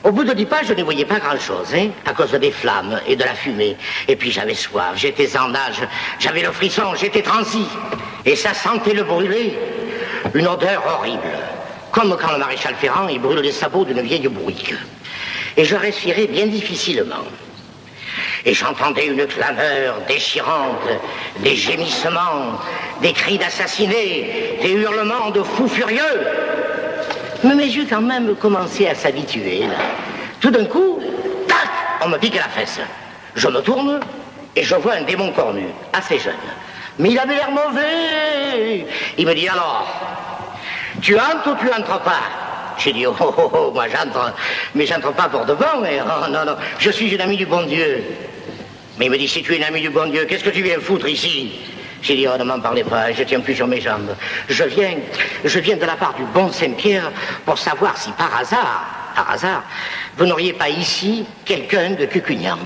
Au bout de 10 pas, je ne voyais pas grand-chose, hein, à cause des flammes et de la fumée. Et puis j'avais soif, j'étais en nage, j'avais le frisson, j'étais transi. Et ça sentait le brûler. Une odeur horrible. Comme quand le maréchal Ferrand, il brûle les sabots d'une vieille bourrique. Et je respirais bien difficilement. Et j'entendais une clameur déchirante, des gémissements, des cris d'assassinés, des hurlements de fous furieux. Mais mes yeux quand même commençaient à s'habituer, là. Tout d'un coup, tac, on me pique la fesse. Je me tourne et je vois un démon cornu, assez jeune. Mais il avait l'air mauvais. Il me dit alors, tu entres ou tu entres pas? J'ai dit, oh, moi j'entre, mais j'entre pas pour de bon. Mais, oh, non, je suis une amie du bon Dieu. Mais il me dit, si tu es une amie du bon Dieu, qu'est-ce que tu viens foutre ici? J'ai dit, oh, ne m'en parlez pas, je tiens plus sur mes jambes. Je viens de la part du bon Saint-Pierre pour savoir si par hasard, vous n'auriez pas ici quelqu'un de cucugnant.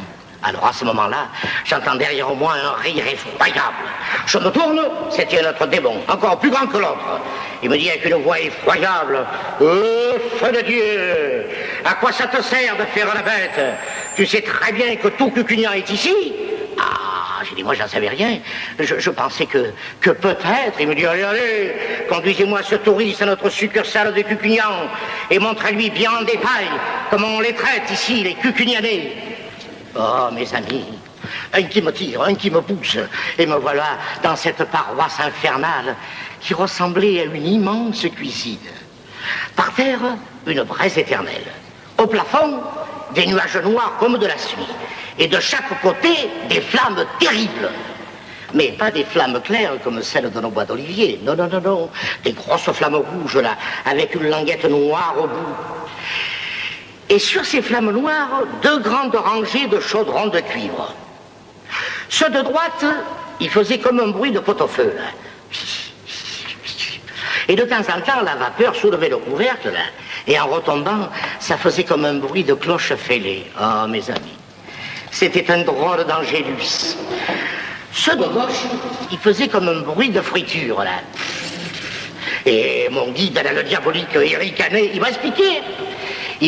Alors à ce moment-là, j'entends derrière moi un rire effroyable. Je me tourne, c'était un autre démon, encore plus grand que l'autre. Il me dit avec une voix effroyable, feu de Dieu, à quoi ça te sert de faire la bête? Tu sais très bien que tout cucugnant est ici. Ah, j'ai dit, moi j'en savais rien. Je pensais que peut-être. Il me dit, allez, conduisez-moi ce touriste à notre succursale de cucugnans et montrez-lui bien en détail comment on les traite ici, les cucugnanais. Oh, mes amis, un qui me tire, un qui me pousse, et me voilà dans cette paroisse infernale qui ressemblait à une immense cuisine. Par terre, une braise éternelle. Au plafond, des nuages noirs comme de la suie. Et de chaque côté, des flammes terribles. Mais pas des flammes claires comme celles de nos bois d'olivier. Non. Des grosses flammes rouges, là, avec une languette noire au bout. Et sur ces flammes noires, 2 grandes rangées de chaudrons de cuivre. Ceux de droite, ils faisaient comme un bruit de pot-au-feu, là. Et de temps en temps, la vapeur soulevait le couvercle, là. Et en retombant, ça faisait comme un bruit de cloche fêlée. Oh, mes amis, c'était un drôle d'angélus. Ceux de gauche, ils faisaient comme un bruit de friture, là. Et mon guide, là, le diabolique Eric Canet, il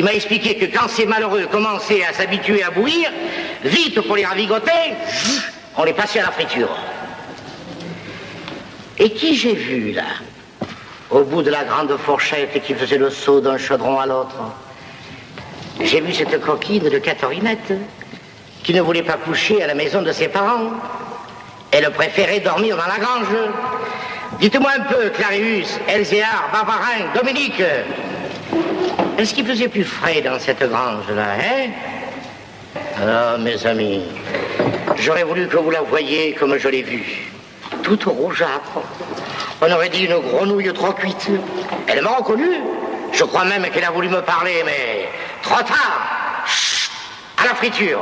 m'a expliqué que quand ces malheureux commençaient à s'habituer à bouillir, vite pour les ravigoter, on les passait à la friture. Et qui j'ai vu, là, au bout de la grande fourchette qui faisait le saut d'un chaudron à l'autre? J'ai vu cette coquine de Catherine qui ne voulait pas coucher à la maison de ses parents. Elle préférait dormir dans la grange. Dites-moi un peu, Clarius, Elzéar, Barbarin, Dominique, est-ce qu'il faisait plus frais dans cette grange-là, hein? Ah, mes amis, j'aurais voulu que vous la voyiez comme je l'ai vue. Toute rougeâtre. On aurait dit une grenouille trop cuite. Elle m'a reconnu. Je crois même qu'elle a voulu me parler, mais trop tard. Chut, à la friture.